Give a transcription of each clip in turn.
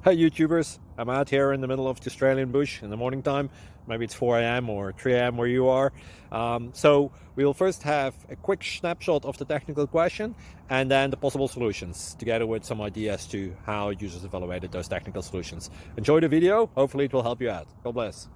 Hi YouTubers, I'm out here in the middle of the Australian bush in the morning time. Maybe it's 4 a.m. or 3 a.m. where you are. So we will first have a quick snapshot of the technical question and then the possible solutions, together with some ideas to how users evaluated those technical solutions. Enjoy the video, hopefully it will help you out. God bless.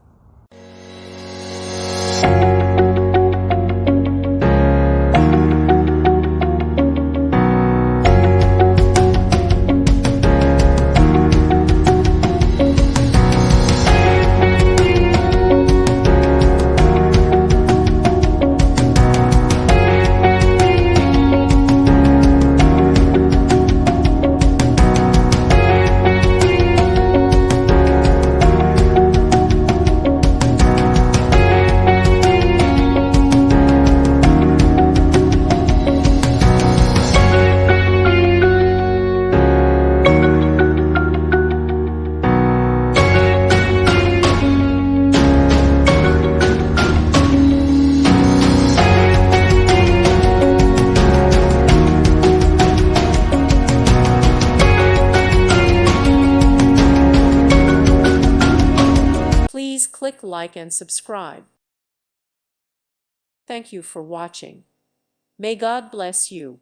Please click like and subscribe. Thank you for watching. May God bless you.